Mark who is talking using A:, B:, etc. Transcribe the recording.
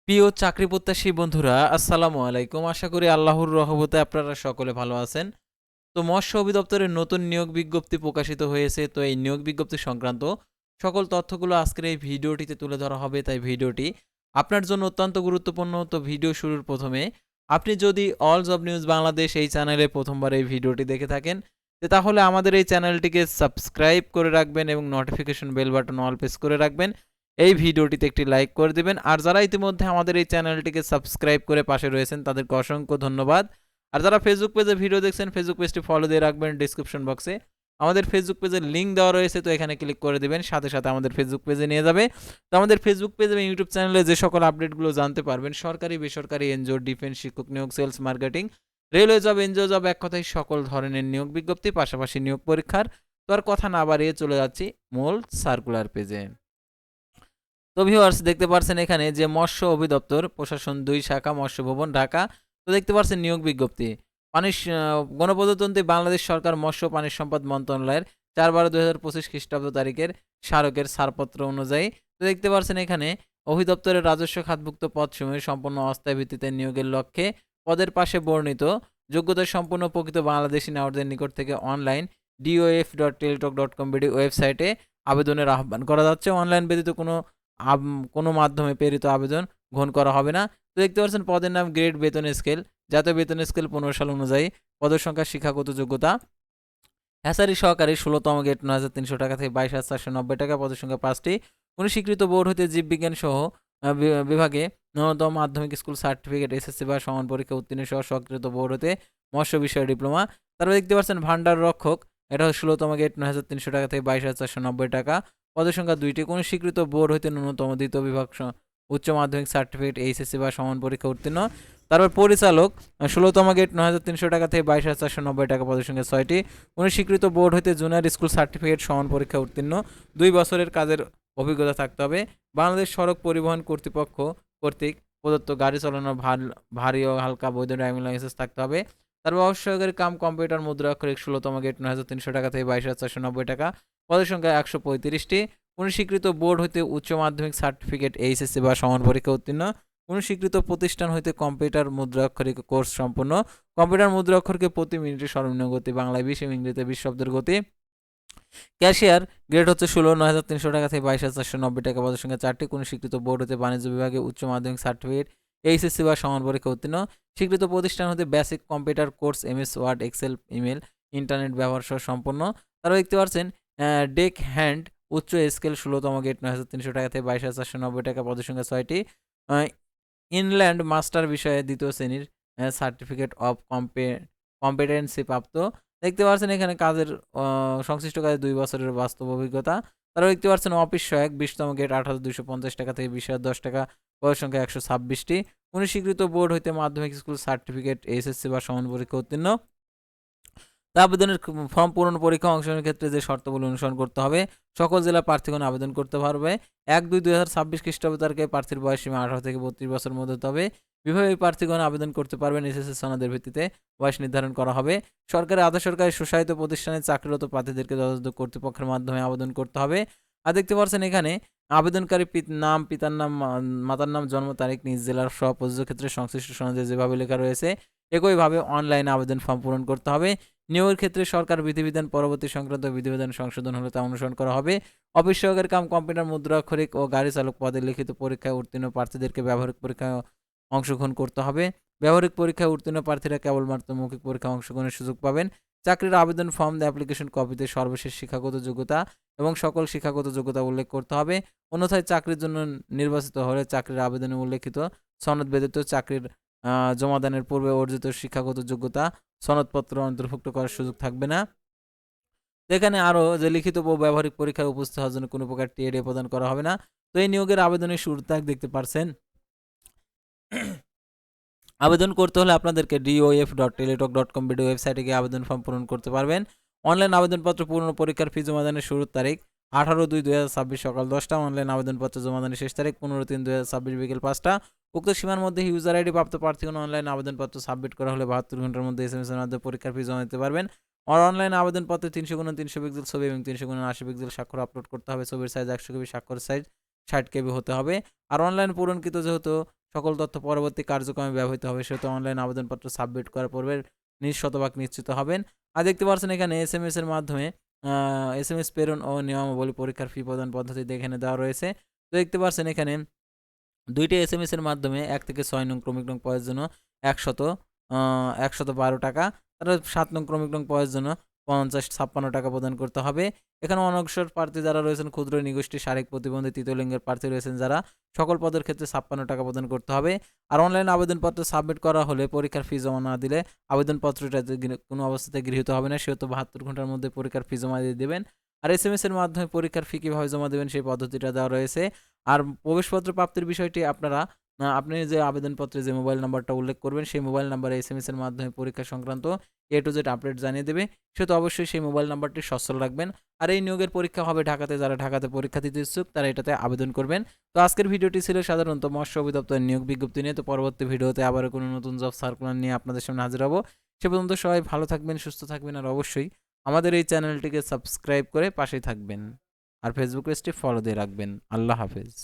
A: প্রিয় চাকরি প্রত্যাশী বন্ধুরা, আসসালামু আলাইকুম। আশা করি আল্লাহর রহমতে আপনারা সকলে ভালো আছেন। তো মৎস্য অধিদপ্তরের নতুন নিয়োগ বিজ্ঞপ্তি প্রকাশিত হয়েছে। তো এই নিয়োগ বিজ্ঞপ্তি সংক্রান্ত সকল তথ্যগুলো আজকের এই ভিডিওটিতে তুলে ধরা হবে। তাই ভিডিওটি আপনার জন্য অত্যন্ত গুরুত্বপূর্ণ। তো ভিডিও শুরুর প্রথমে আপনি যদি অল জব নিউজ বাংলাদেশ এই চ্যানেলে প্রথমবার এই ভিডিওটি দেখে থাকেন, তাহলে আমাদের এই চ্যানেলটিকে সাবস্ক্রাইব করে রাখবেন এবং notification bell button all press করে রাখবেন। এই ভিডিওটিতে একটি লাইক করে দিবেন। আর যারা ইতিমধ্যে আমাদের এই চ্যানেলটিকে সাবস্ক্রাইব করে পাশে রয়েছেন তাদেরকে অসংখ্য ধন্যবাদ। আর যারা ফেসবুক পেজে ভিডিও দেখছেন, ফেসবুক পেজটি ফলো দিয়ে রাখবেন। ডিসক্রিপশন বক্সে আমাদের ফেসবুক পেজের লিঙ্ক দেওয়া রয়েছে, তো এখানে ক্লিক করে দিবেন, সাথে সাথে আমাদের ফেসবুক পেজে নিয়ে যাবে। তো আমাদের ফেসবুক পেজ এবং ইউটিউব চ্যানেলে যে সকল আপডেটগুলো জানতে পারবেন, সরকারি বেসরকারি এনজিও, ডিফেন্স, শিক্ষক নিয়োগ, sales, marketing, railway job, NGO job, এক কথায় সকল ধরনের নিয়োগ বিজ্ঞপ্তি, পাশাপাশি নিয়োগ পরীক্ষার। তো আর কথা না বাড়িয়ে চলে যাচ্ছি মূল সার্কুলার পেজে। তো ভিউয়ার্স, দেখতে পাচ্ছেন এখানে যে মৎস্য অধিদপ্তর প্রশাসন ২ শাখা, মৎস্য ভবন, ঢাকা। তো দেখতে পাচ্ছেন নিয়োগ বিজ্ঞপ্তি। গণপ্রজাতন্ত্রী বাংলাদেশ সরকার মৎস্য ও পানি সম্পদ মন্ত্রণালয়ের ৪/১২/২০২৫ খ্রিস্টাব্দ তারিখের স্মারকের ছাড়পত্র অনুযায়ী। তো দেখতে পাচ্ছেন এখানে অধিদপ্তরের রাজস্ব খাতভুক্ত পদসমূহে সম্পূর্ণ অস্থায়ী ভিত্তিতে নিয়োগের লক্ষ্যে পদের পাশে বর্ণিত যোগ্যতা সম্পন্ন প্রকৃত বাংলাদেশি নাগরিকদের নিকট থেকে অনলাইন dof.teletalk.com.bd ওয়েবসাইটে আবেদনের আহ্বান করা যাচ্ছে। অনলাইন ব্যতীত কোনো মাধ্যমে প্রেরিত আবেদন গ্রহণ করা হবে না। তো দেখতে পাচ্ছেন পদের নাম, গ্রেড, বেতন স্কেল, জাতীয় বেতন স্কেল 15 সাল অনুযায়ী, পদের সংখ্যা, শিক্ষাগত যোগ্যতা হ্যাচারি সহকারী ১৬তম গ্রেড ৯,৩০০ টাকা থেকে ২২,৪৯০ টাকা, পদের সংখ্যা ৫টি। কোনো স্বীকৃত বোর্ড হতে জীববিজ্ঞান সহ বিভাগে ন্যূনতম মাধ্যমিক স্কুল সার্টিফিকেট, এসএসসি বা সমান পরীক্ষা উত্তীর্ণ সহ স্বীকৃত বোর্ড হতে মৎস্য বিষয়ে ডিপ্লোমা। তারপর দেখতে পাচ্ছেন ভান্ডার রক্ষক, এটা ১৬তম গ্রেড ৯,৩০০ টাকা থেকে ২২,৪৯০ টাকা, পদের সংখ্যা ২টি। কোনো স্বীকৃত বোর্ড হইতে ন্যূনতম দ্বিতীয় বিভাগ উচ্চ মাধ্যমিক সার্টিফিকেট, এইচএসসি বা সমান পরীক্ষা উত্তীর্ণ। তারপর পরিচালক, ১৬তম গ্রেড ৯,৩০০ টাকা থেকে ২২,৪৯০ টাকা, পদের সংখ্যা ৬টি। কোনো স্বীকৃত বোর্ড হইতে জুনিয়র স্কুল সার্টিফিকেট, সমান পরীক্ষা উত্তীর্ণ, ২ বছরের কাজের অভিজ্ঞতা থাকতে হবে। বাংলাদেশ সড়ক পরিবহন কর্তৃপক্ষ কর্তৃক প্রদত্ত গাড়ি চালানোর ভারী ও হালকা বৈধ ড্রাইভিং লাইসেন্স থাকতে হবে। তারপর অসহকারী কাম কম্পিউটার মুদ্রাক্ষরিক ১৬তম গ্রেড ৯,৩০০ টাকা থেকে ২২,৪৯০ টাকা, পদের সংখ্যা ১৩৫টি। কোনো স্বীকৃত বোর্ড হইতে উচ্চ মাধ্যমিক সার্টিফিকেট, এইচএসসি বা সমান পরীক্ষা উত্তীর্ণ, কোনো স্বীকৃত প্রতিষ্ঠান হইতে কম্পিউটার মুদ্রাক্ষরিক কোর্স সম্পন্ন। কম্পিউটার মুদ্রাক্ষরকে প্রতি মিনিটে সর্বনিম্ন গতি বাংলায় ২০ এবং ইংরেজিতে ২০ শব্দের গতি। ক্যাশিয়ার গ্রেড হচ্ছে ১৬,৯৩০০ টাকা থেকে ২২,৪৯০ টাকা, পদের সংখ্যা ৪টি। কোনো স্বীকৃত বোর্ড হতে বাণিজ্য বিভাগে উচ্চ মাধ্যমিক সার্টিফিকেট, এইচএসসি বা সমান পরীক্ষা উত্তীর্ণ, স্বীকৃত প্রতিষ্ঠান হতে basic computer course, MS Word, Excel, email, internet ব্যবহার সহ সম্পন্ন। তারা দেখতে পাচ্ছেন ডেক হ্যান্ড উচ্চ স্কেল ১৬তম গ্রেড ৯,৩০০ টাকা থেকে ২২,৪৯০ টাকা, পদের সংখ্যা ৬টি। ইনল্যান্ড মাস্টার বিষয়ে দ্বিতীয় শ্রেণীর সার্টিফিকেট অফ কম্পিটেন্সি প্রাপ্ত। দেখতে পাচ্ছেন এখানে কাজের সংশ্লিষ্ট কাজে ২ বছরের বাস্তব অভিজ্ঞতা। তারপর দেখতে পাচ্ছেন অফিস সহায়ক ২০তম গ্রেড ৮,২৫০ টাকা থেকে ২০,০১০ টাকা, পদের সংখ্যা ১২৬টি। কোনো স্বীকৃত বোর্ড হইতে মাধ্যমিক স্কুল সার্টিফিকেট, এইচএসসি বা সমান পরীক্ষা উত্তীর্ণ। তা আবেদনের ফর্ম পূরণ, পরীক্ষা অংশগ্রহণের ক্ষেত্রে যে শর্তাবলী অনুসরণ করতে হবে, সকল জেলার প্রার্থীগণ আবেদন করতে পারবে। ১/২/২০২৬ খ্রিস্টাব্দ তারিখে প্রার্থীর বয়স সীমা ১৮ থেকে ৩২ বছরের মধ্যে হতে হবে। বিভাগীয় প্রার্থীগণ আবেদন করতে পারবেন। এসএসসি সনদের ভিত্তিতে বয়স নির্ধারণ করা হবে। সরকারি, আধা সরকারি, স্বশাসিত প্রতিষ্ঠানে চাকরিরত প্রার্থীদেরকে যথাযথ কর্তৃপক্ষের মাধ্যমে আবেদন করতে হবে। আর দেখতে পাচ্ছেন এখানে আবেদনকারী নাম, পিতার নাম, মাতার নাম, জন্ম তারিখ, নিজ জেলার সহ প্রযোজ্য ক্ষেত্রে সংশ্লিষ্ট সনদে যেভাবে লেখা রয়েছে একইভাবে অনলাইনে আবেদন ফর্ম পূরণ করতে হবে। নিয়োগের ক্ষেত্রে সরকার বিধিবিধান পরবর্তী সংক্রান্ত বিধিবিধান সংশোধন হলে তা অনুসরণ করা হবে। অফিস সহকারী কাম কম্পিউটার মুদ্রাক্ষরিক ও গাড়ি চালক পদে লিখিত পরীক্ষায় উত্তীর্ণ প্রার্থীদেরকে ব্যবহারিক পরীক্ষায় অংশগ্রহণ করতে হবে। ব্যবহারিক পরীক্ষায় উত্তীর্ণ প্রার্থীরা কেবলমাত্র মৌখিক পরীক্ষায় অংশগ্রহণের সুযোগ পাবেন। চাকরির আবেদন ফর্ম, অ্যাপ্লিকেশন কপিতে সর্বশেষ শিক্ষাগত যোগ্যতা এবং সকল শিক্ষাগত যোগ্যতা উল্লেখ করতে হবে। অন্যথায় চাকরির জন্য নির্বাচিত হলে চাকরির আবেদনে উল্লেখিত সনদ ব্যতীত চাকরির জমাদানের পূর্বে অর্জিত শিক্ষাগত যোগ্যতা সনদপত্র অন্তর্ভুক্ত করার সুযোগ থাকবে না। এখানে আরও যে লিখিত ও ব্যবহারিক পরীক্ষায় উপস্থিত হওয়ার জন্য কোনো প্রকার টিএডি প্রদান করা হবে না। তো এই নিয়োগের আবেদনের শুরুর তারিখ দেখতে পারছেন। আবেদন করতে হলে আপনাদেরকে dof.teletalk.com.bd ওয়েবসাইটে গিয়ে আবেদন ফর্ম পূরণ করতে পারবেন। অনলাইন আবেদনপত্র পূরণ, পরীক্ষার ফি জমাদানের শুরুর তারিখ 18/2/2026 সকাল 10টা। অনলাইন আবেদনপত্র জমাদানের শেষ তারিখ 15/3/2026 বিকেল 5টা। উক্ত সীমার মধ্যে ইউজার আইডি প্রাপ্ত প্রার্থীগণ অনলাইন আবেদনপত্র সাবমিট করা হলে 72 ঘন্টার মধ্যে এসএমএস এর মাধ্যমে পরীক্ষার ফি জমা দিতে পারবেন। আর অনলাইন আবেদনপত্রে 300x300 পিক্সেল ছবি এবং 300x80 পিক্সেল স্বাক্ষর আপলোড করতে হবে। ছবির সাইজ 100 কেবি, স্বাক্ষরের সাইজ 60 কেবি হতে হবে। আর অনলাইন পূরণকৃত যেহেতু সকল তথ্য পরবর্তী কার্যক্রমে ব্যবহৃত হবে, সেহেতু অনলাইন আবেদনপত্র সাবমিট করার পূর্বে শতভাগ নিশ্চিত হবেন। আর দেখতে পাচ্ছেন এখানে এসএমএস এর মাধ্যমে এসএমএস প্রেরণ ও নিয়মাবলী পরীক্ষার ফি প্রদান পদ্ধতি এখানে দেওয়া রয়েছে। তো দেখতে পাচ্ছেন এখানে ২টি এসএমএস এর মাধ্যমে ১ থেকে ৬ নং ক্রমিক নং পদের জন্য ১১২ টাকা, তারপরে ৭ নং ক্রমিক নং পদের জন্য ৫০-৫৬ টাকা প্রদান করতে হবে। এখানে অনগ্রসর প্রার্থী যারা রয়েছেন, ক্ষুদ্র নিগোষ্ঠী, শারীরিক প্রতিবন্ধী, তৃতীয় লিঙ্গের প্রার্থী রয়েছেন যারা, সকল পদের ক্ষেত্রে ৫৬ টাকা প্রদান করতে হবে। আর অনলাইন আবেদনপত্র সাবমিট করা হলে পরীক্ষার ফি জমা না দিলে আবেদনপত্রটা কোনো অবস্থাতে গৃহীত হবে না, সেহেতু ৭২ ঘন্টার মধ্যে পরীক্ষার ফি জমা দিয়ে দেবেন। আর এসএমএস এর মাধ্যমে পরীক্ষার ফি কীভাবে জমা দেবেন সেই পদ্ধতিটা দেওয়া রয়েছে। আর প্রবেশপত্র প্রাপ্তির বিষয়টি আপনারা আপনি যে আবেদনপত্রে যে মোবাইল নাম্বারটা উল্লেখ করবেন সেই মোবাইল নাম্বারে এসএমএস এর মাধ্যমে পরীক্ষা সংক্রান্ত A to Z আপডেট জানিয়ে দেবে, সেহেতু অবশ্যই সেই মোবাইল নাম্বারটি সচল রাখবেন। আর এই নিয়োগের পরীক্ষা হবে ঢাকাতে, যারা ঢাকাতে পরীক্ষা দিতে ইচ্ছুক তারা এটাতে আবেদন করবেন। তো আজকের ভিডিওটি ছিল সাধারণত মৎস্য অধিদপ্তরের নিয়োগ বিজ্ঞপ্তি নিয়ে। তো পরবর্তী ভিডিওতে আবারও কোনো নতুন জব সার্কুলার নিয়ে আপনাদের সামনে হাজির হব। সে পর্যন্ত সবাই ভালো থাকবেন, সুস্থ থাকবেন, আর অবশ্যই আমাদের এই চ্যানেলটিকে সাবস্ক্রাইব করে পাশেই থাকবেন। আর ফেসবুক পেজটি ফলো দিয়ে রাখবেন। আল্লাহ হাফেজ।